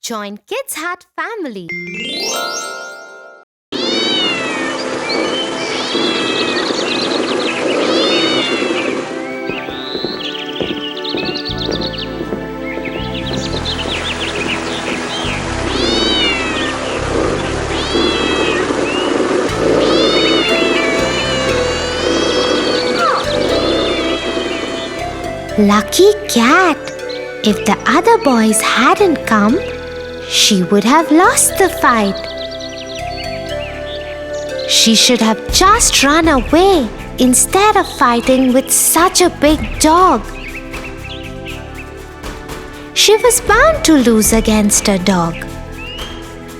Join Kids Hut family. Lucky cat! If the other boys hadn't come, she would have lost the fight. She should have just run away instead of fighting with such a big dog. She was bound to lose against a dog.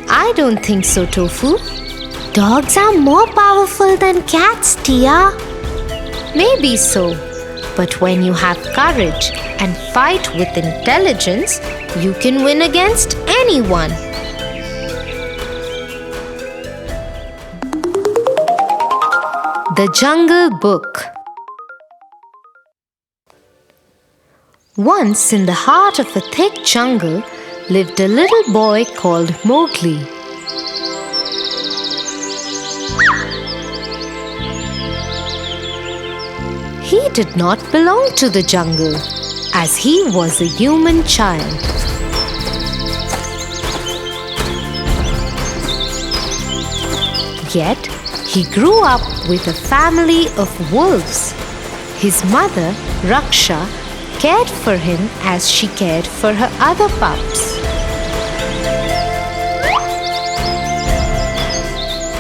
I don't think so, Tofu. Dogs are more powerful than cats, Tia. Maybe so. But when you have courage and fight with intelligence, you can win against anyone. The Jungle Book. Once in the heart of a thick jungle lived a little boy called Mowgli. He did not belong to the jungle, as he was a human child. Yet, he grew up with a family of wolves. His mother, Raksha, cared for him as she cared for her other pups.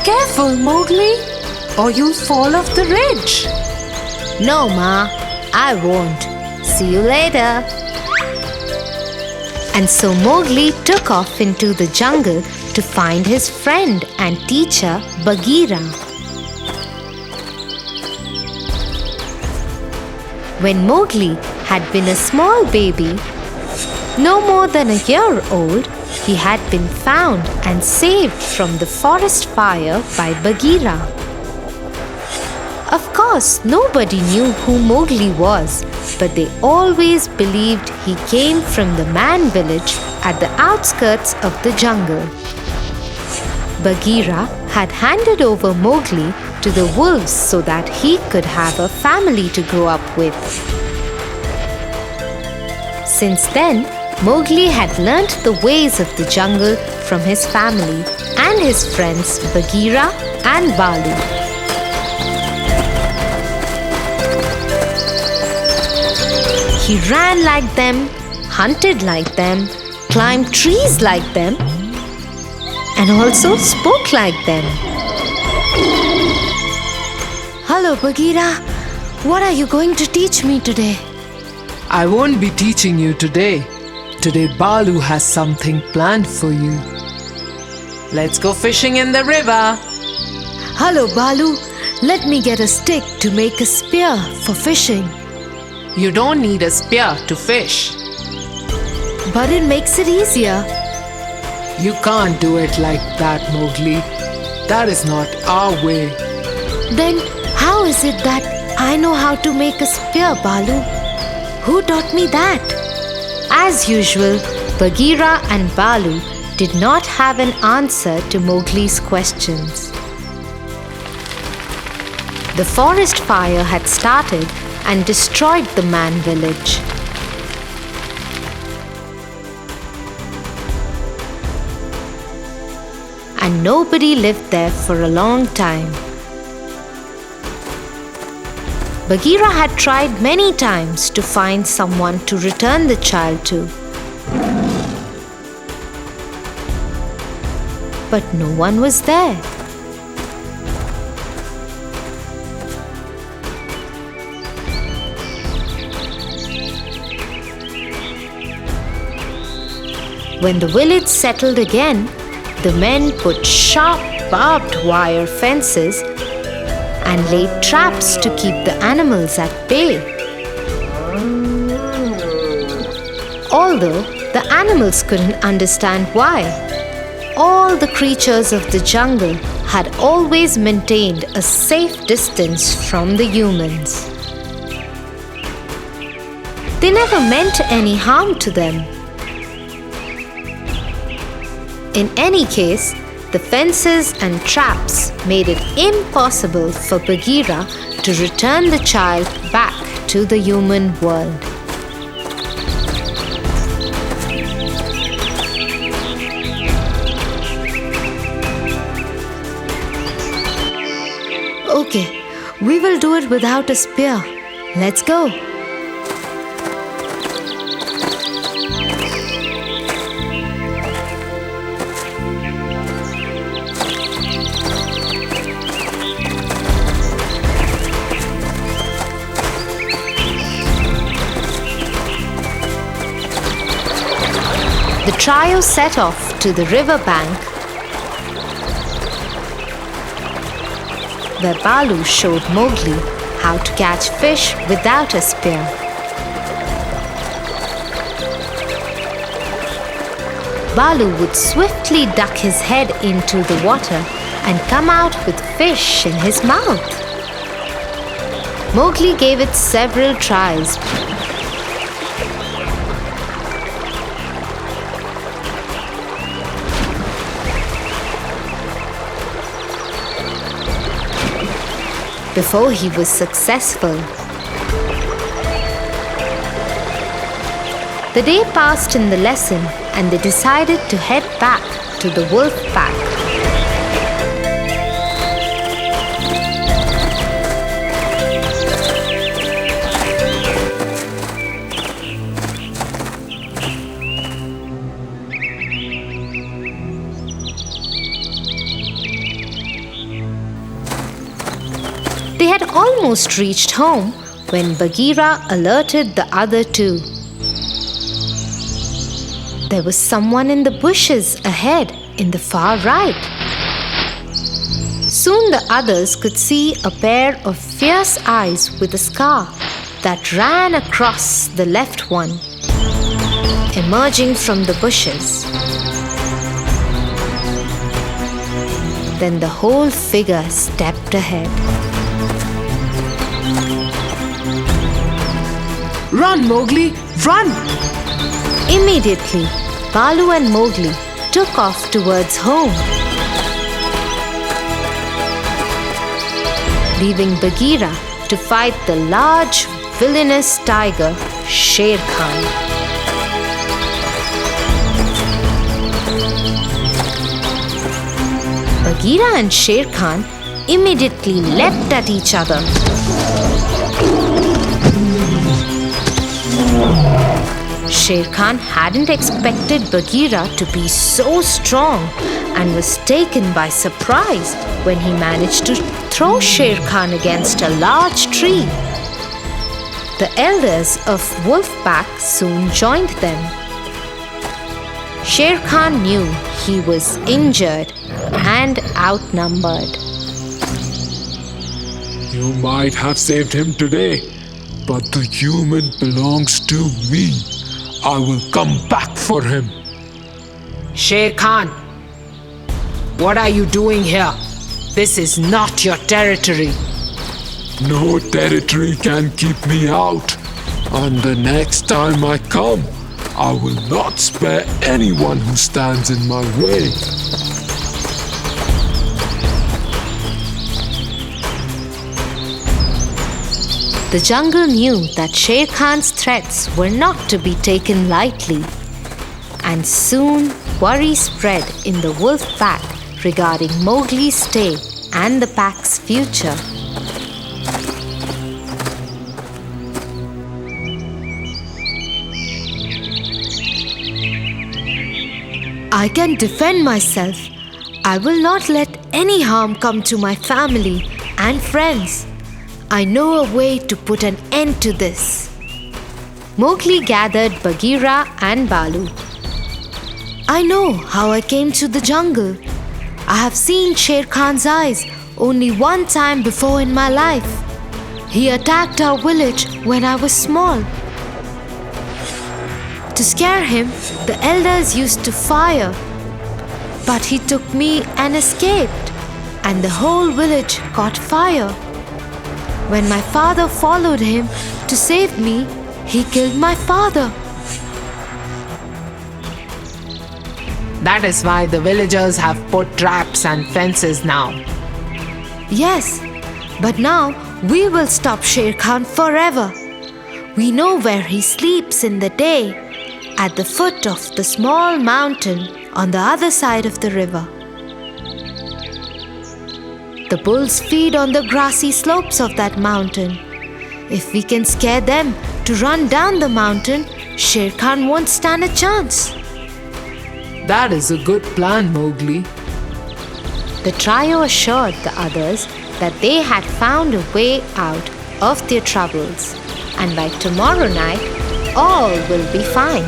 Careful, Mowgli, or you'll fall off the ridge. No, Ma, I won't. See you later. And so Mowgli took off into the jungle to find his friend and teacher Bagheera. When Mowgli had been a small baby, no more than a year old, he had been found and saved from the forest fire by Bagheera. Of course, nobody knew who Mowgli was, but they always believed he came from the man village at the outskirts of the jungle. Bagheera had handed over Mowgli to the wolves so that he could have a family to grow up with. Since then, Mowgli had learnt the ways of the jungle from his family and his friends Bagheera and Balu. He ran like them, hunted like them, climbed trees like them, and also spoke like them. Hello, Bagheera. What are you going to teach me today? I won't be teaching you today. Today Balu has something planned for you. Let's go fishing in the river. Hello, Balu. Let me get a stick to make a spear for fishing. You don't need a spear to fish. But it makes it easier. You can't do it like that, Mowgli. That is not our way. Then how is it that I know how to make a spear, Balu? Who taught me that? As usual, Bagheera and Balu did not have an answer to Mowgli's questions. The forest fire had started and destroyed the man village. And nobody lived there for a long time. Bagheera had tried many times to find someone to return the child to. But no one was there. When the village settled again, the men put sharp barbed wire fences and laid traps to keep the animals at bay. Although the animals couldn't understand why, all the creatures of the jungle had always maintained a safe distance from the humans. They never meant any harm to them. In any case, the fences and traps made it impossible for Bagheera to return the child back to the human world. Okay, we will do it without a spear. Let's go. The trio set off to the river bank, where Balu showed Mowgli how to catch fish without a spear. Balu would swiftly duck his head into the water and come out with fish in his mouth. Mowgli gave it several tries. Before he was successful. The day passed in the lesson and they decided to head back to the wolf pack. They had almost reached home when Bagheera alerted the other two. There was someone in the bushes ahead in the far right. Soon the others could see a pair of fierce eyes with a scar that ran across the left one, emerging from the bushes. Then the whole figure stepped ahead. Run, Mowgli, run! Immediately, Balu and Mowgli took off towards home, leaving Bagheera to fight the large, villainous tiger, Sherkhan. Bagheera and Sherkhan immediately leapt at each other. Sherkhan hadn't expected Bagheera to be so strong and was taken by surprise when he managed to throw Sherkhan against a large tree. The elders of Wolfpack soon joined them. Sherkhan knew he was injured and outnumbered. You might have saved him today, but the human belongs to me. I will come back for him. Sherkhan, what are you doing here? This is not your territory. No territory can keep me out. And the next time I come, I will not spare anyone who stands in my way. The jungle knew that Sherkhan's threats were not to be taken lightly, and soon worry spread in the wolf pack regarding Mowgli's stay and the pack's future. I can defend myself. I will not let any harm come to my family and friends. I know a way to put an end to this. Mowgli gathered Bagheera and Balu. I know how I came to the jungle. I have seen Sherkhan's eyes only one time before in my life. He attacked our village when I was small. To scare him, the elders used to fire. But he took me and escaped, and the whole village caught fire. When my father followed him to save me, he killed my father. That is why the villagers have put traps and fences now. Yes, but now we will stop Sherkhan forever. We know where he sleeps in the day, at the foot of the small mountain on the other side of the river. The bulls feed on the grassy slopes of that mountain. If we can scare them to run down the mountain, Sherkhan won't stand a chance. That is a good plan, Mowgli. The trio assured the others that they had found a way out of their troubles, and by tomorrow night, all will be fine.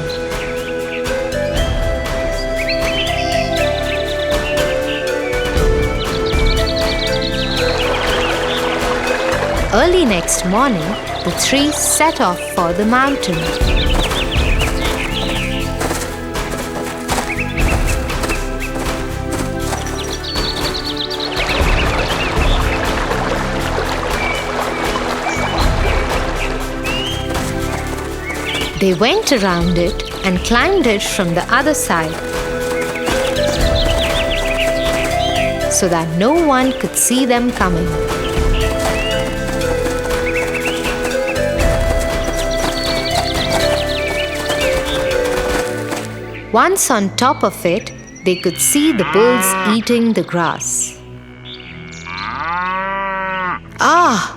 Early next morning, the three set off for the mountain. They went around it and climbed it from the other side so that no one could see them coming. Once on top of it, they could see the bulls eating the grass. Ah!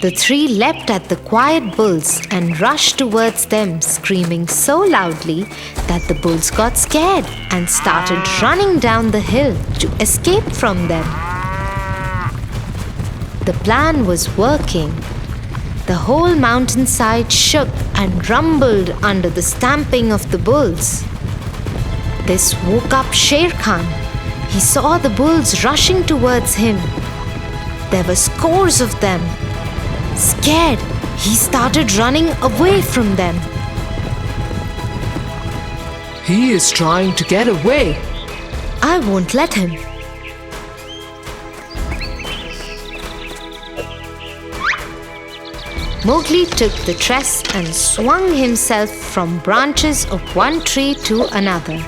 The three leapt at the quiet bulls and rushed towards them, screaming so loudly that the bulls got scared and started running down the hill to escape from them. The plan was working. The whole mountainside shook and rumbled under the stamping of the bulls. This woke up Sherkhan. He saw the bulls rushing towards him. There were scores of them. Scared, he started running away from them. He is trying to get away. I won't let him. Mowgli took the tress and swung himself from branches of one tree to another.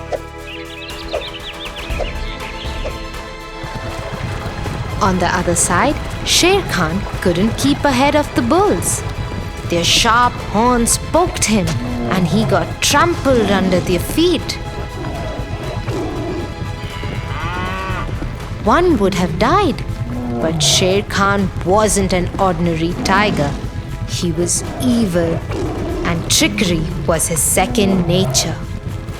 On the other side, Sherkhan couldn't keep ahead of the bulls. Their sharp horns poked him, and he got trampled under their feet. One would have died, but Sherkhan wasn't an ordinary tiger. He was evil, and trickery was his second nature.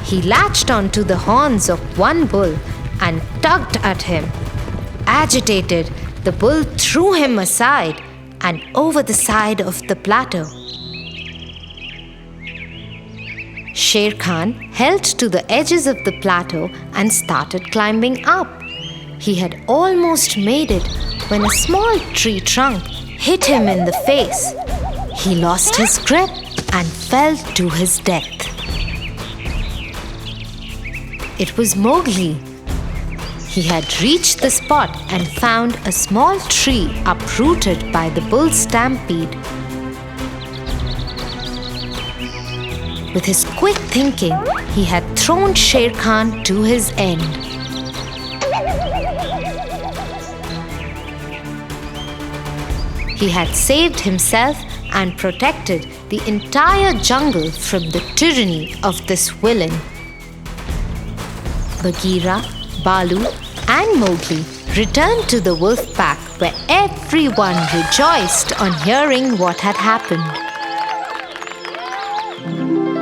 He latched onto the horns of one bull and tugged at him. Agitated, the bull threw him aside and over the side of the plateau. Sherkhan held to the edges of the plateau and started climbing up. He had almost made it when a small tree trunk hit him in the face. He lost his grip and fell to his death. It was Mowgli. He had reached the spot and found a small tree uprooted by the bull stampede. With his quick thinking, he had thrown Sherkhan to his end. He had saved himself and protected the entire jungle from the tyranny of this villain. Bagheera, Balu, and Mowgli returned to the wolf pack, where everyone rejoiced on hearing what had happened.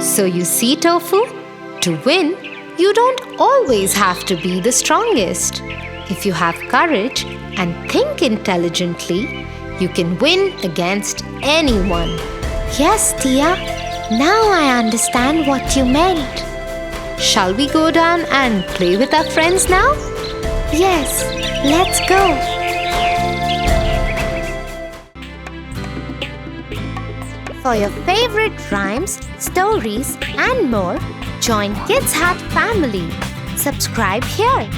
So you see, Tofu, to win, you don't always have to be the strongest. If you have courage and think intelligently, you can win against anyone. Yes, Tia. Now I understand what you meant. Shall we go down and play with our friends now? Yes, let's go. For your favorite rhymes, stories, and more, join Kids Hut family. Subscribe here.